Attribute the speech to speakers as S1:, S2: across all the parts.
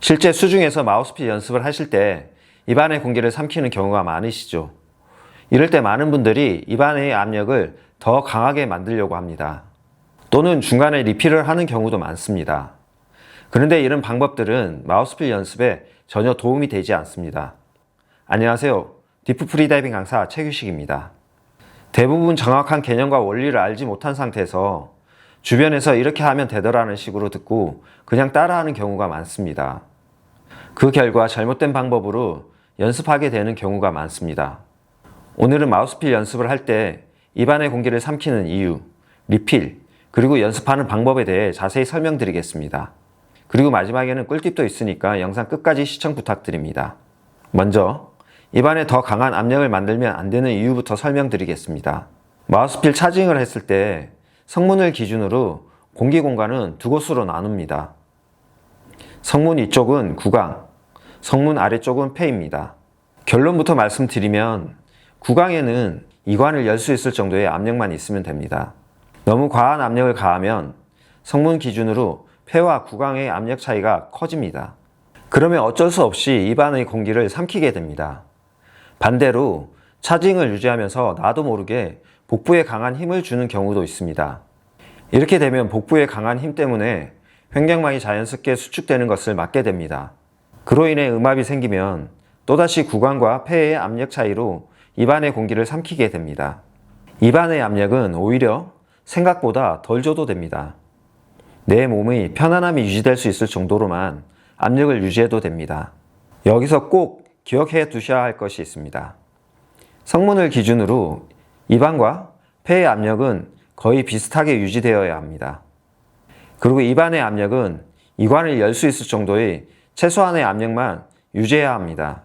S1: 실제 수중에서 마우스필 연습을 하실 때 입안의 공기를 삼키는 경우가 많으시죠. 이럴 때 많은 분들이 입안의 압력을 더 강하게 만들려고 합니다. 또는 중간에 리필을 하는 경우도 많습니다. 그런데 이런 방법들은 마우스필 연습에 전혀 도움이 되지 않습니다. 안녕하세요. 디프 프리다이빙 강사 최규식입니다. 대부분 정확한 개념과 원리를 알지 못한 상태에서 주변에서 이렇게 하면 되더라는 식으로 듣고 그냥 따라하는 경우가 많습니다. 그 결과 잘못된 방법으로 연습하게 되는 경우가 많습니다. 오늘은 마우스필 연습을 할 때 입안의 공기를 삼키는 이유, 리필, 그리고 연습하는 방법에 대해 자세히 설명드리겠습니다. 그리고 마지막에는 꿀팁도 있으니까 영상 끝까지 시청 부탁드립니다. 먼저 입안에 더 강한 압력을 만들면 안 되는 이유부터 설명드리겠습니다. 마우스필 차징을 했을 때 성문을 기준으로 공기 공간은 두 곳으로 나눕니다. 성문 위쪽은 구강, 성문 아래쪽은 폐입니다. 결론부터 말씀드리면 구강에는 이관을 열 수 있을 정도의 압력만 있으면 됩니다. 너무 과한 압력을 가하면 성문 기준으로 폐와 구강의 압력 차이가 커집니다. 그러면 어쩔 수 없이 입안의 공기를 삼키게 됩니다. 반대로 차징을 유지하면서 나도 모르게 복부에 강한 힘을 주는 경우도 있습니다. 이렇게 되면 복부의 강한 힘 때문에 횡격막이 자연스럽게 수축되는 것을 막게 됩니다. 그로 인해 음압이 생기면 또다시 구강과 폐의 압력 차이로 입안의 공기를 삼키게 됩니다. 입안의 압력은 오히려 생각보다 덜 줘도 됩니다. 내 몸의 편안함이 유지될 수 있을 정도로만 압력을 유지해도 됩니다. 여기서 꼭 기억해 두셔야 할 것이 있습니다. 성문을 기준으로 입안과 폐의 압력은 거의 비슷하게 유지되어야 합니다. 그리고 입안의 압력은 이관을 열 수 있을 정도의 최소한의 압력만 유지해야 합니다.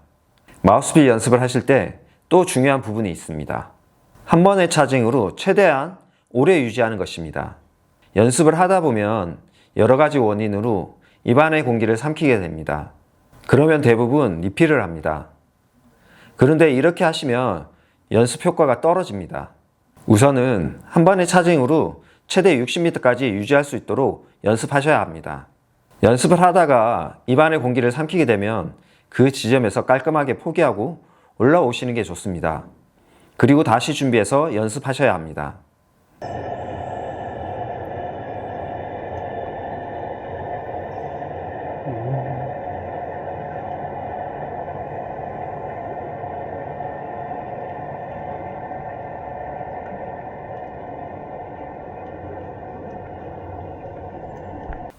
S1: 마우스필 연습을 하실 때 또 중요한 부분이 있습니다. 한 번의 차징으로 최대한 오래 유지하는 것입니다. 연습을 하다 보면 여러 가지 원인으로 입안의 공기를 삼키게 됩니다. 그러면 대부분 리필을 합니다. 그런데 이렇게 하시면 연습 효과가 떨어집니다. 우선은 한 번의 차징으로 최대 60m까지 유지할 수 있도록 연습하셔야 합니다. 연습을 하다가 입안의 공기를 삼키게 되면 그 지점에서 깔끔하게 포기하고 올라오시는 게 좋습니다. 그리고 다시 준비해서 연습하셔야 합니다.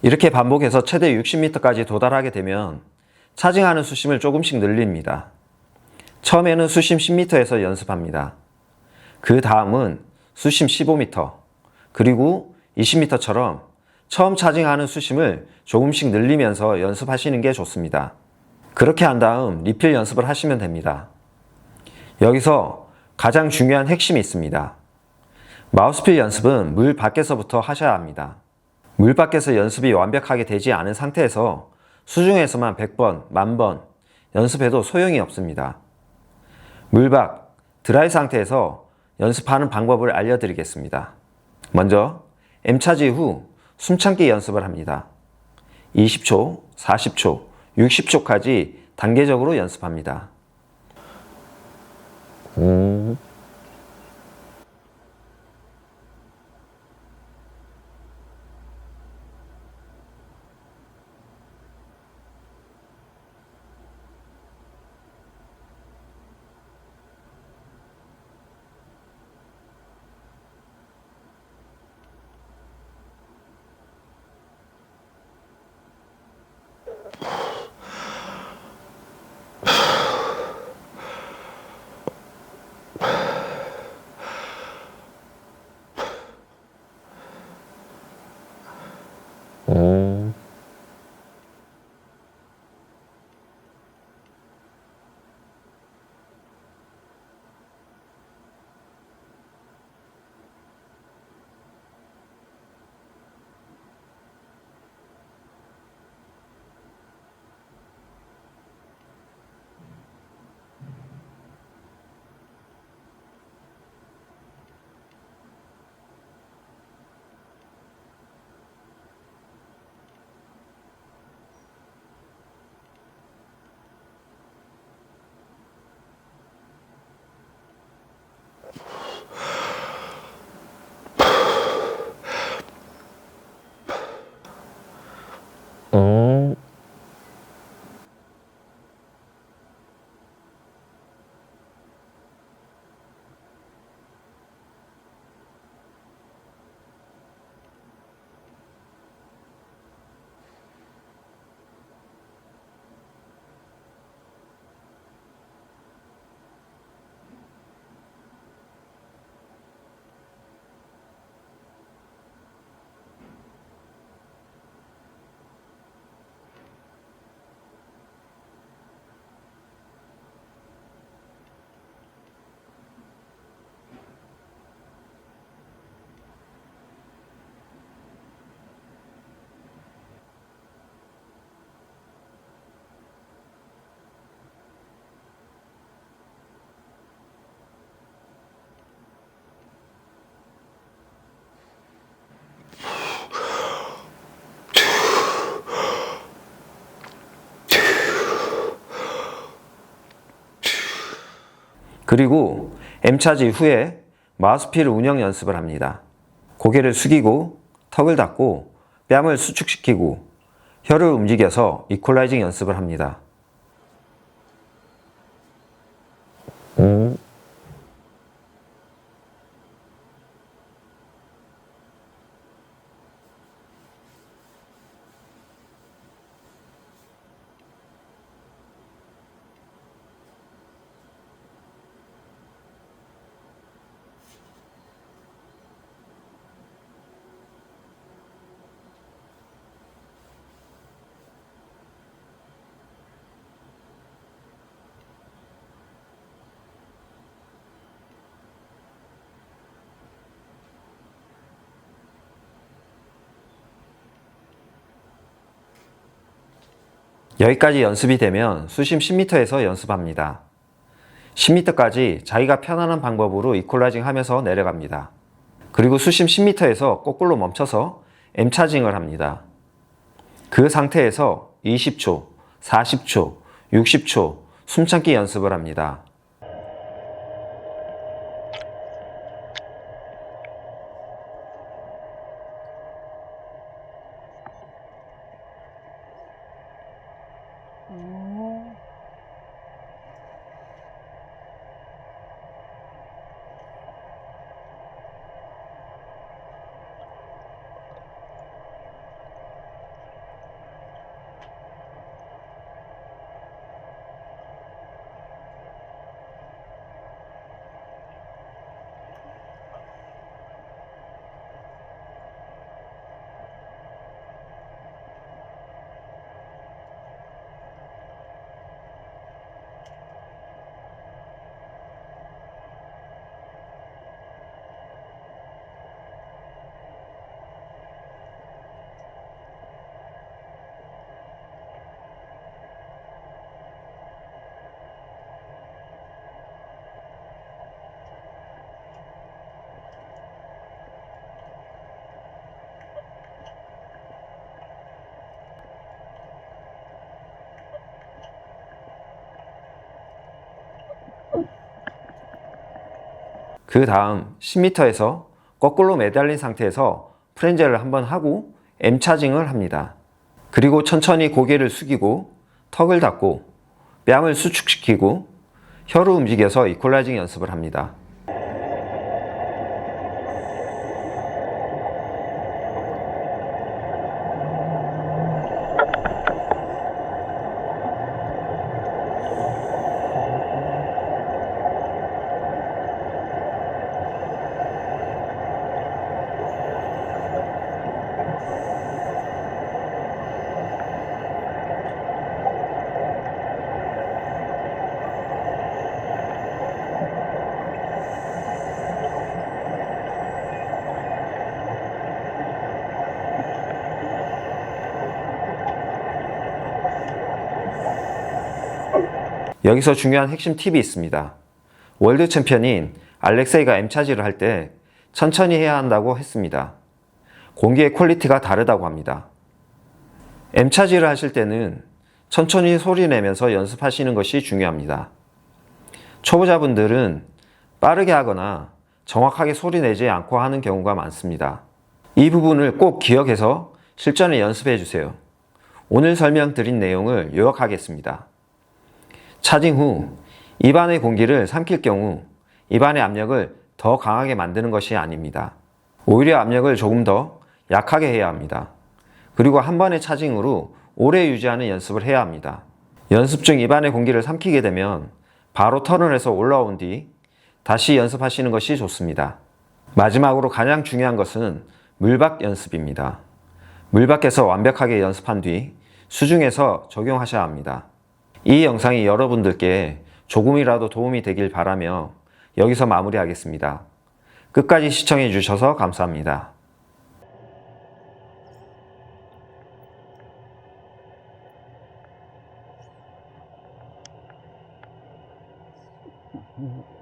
S1: 이렇게 반복해서 최대 60m까지 도달하게 되면 차징하는 수심을 조금씩 늘립니다. 처음에는 수심 10m에서 연습합니다. 그 다음은 수심 15m, 그리고 20m처럼 처음 차징하는 수심을 조금씩 늘리면서 연습하시는 게 좋습니다. 그렇게 한 다음 리필 연습을 하시면 됩니다. 여기서 가장 중요한 핵심이 있습니다. 마우스필 연습은 물 밖에서부터 하셔야 합니다. 물 밖에서 연습이 완벽하게 되지 않은 상태에서 수중에서만 100번, 10,000번 연습해도 소용이 없습니다. 물 밖, 드라이 상태에서 연습하는 방법을 알려드리겠습니다. 먼저 M차지 후 숨참기 연습을 합니다. 20초, 40초, 60초까지 단계적으로 연습합니다. 그리고 M차지 후에 마우스피를 운영 연습을 합니다. 고개를 숙이고 턱을 닫고 뺨을 수축시키고 혀를 움직여서 이퀄라이징 연습을 합니다. 여기까지 연습이 되면 수심 10m에서 연습합니다. 10m까지 자기가 편안한 방법으로 이퀄라이징 하면서 내려갑니다. 그리고 수심 10m에서 거꾸로 멈춰서 M차징을 합니다. 그 상태에서 20초, 40초, 60초 숨참기 연습을 합니다. 그 다음 10m에서 거꾸로 매달린 상태에서 프렌젤을 한번 하고 M차징을 합니다. 그리고 천천히 고개를 숙이고 턱을 닫고 뺨을 수축시키고 혀를 움직여서 이퀄라이징 연습을 합니다. 여기서 중요한 핵심 팁이 있습니다. 월드 챔피언인 알렉세이가 M차지를 할 때 천천히 해야 한다고 했습니다. 공기의 퀄리티가 다르다고 합니다. M차지를 하실 때는 천천히 소리 내면서 연습하시는 것이 중요합니다. 초보자분들은 빠르게 하거나 정확하게 소리 내지 않고 하는 경우가 많습니다. 이 부분을 꼭 기억해서 실전에 연습해 주세요. 오늘 설명드린 내용을 요약하겠습니다. 차징 후 입안의 공기를 삼킬 경우 입안의 압력을 더 강하게 만드는 것이 아닙니다. 오히려 압력을 조금 더 약하게 해야 합니다. 그리고 한 번의 차징으로 오래 유지하는 연습을 해야 합니다. 연습 중 입안의 공기를 삼키게 되면 바로 턴을 해서 올라온 뒤 다시 연습하시는 것이 좋습니다. 마지막으로 가장 중요한 것은 물밖 연습입니다. 물 밖에서 완벽하게 연습한 뒤 수중에서 적용하셔야 합니다. 이 영상이 여러분들께 조금이라도 도움이 되길 바라며 여기서 마무리하겠습니다. 끝까지 시청해 주셔서 감사합니다.
S2: 음.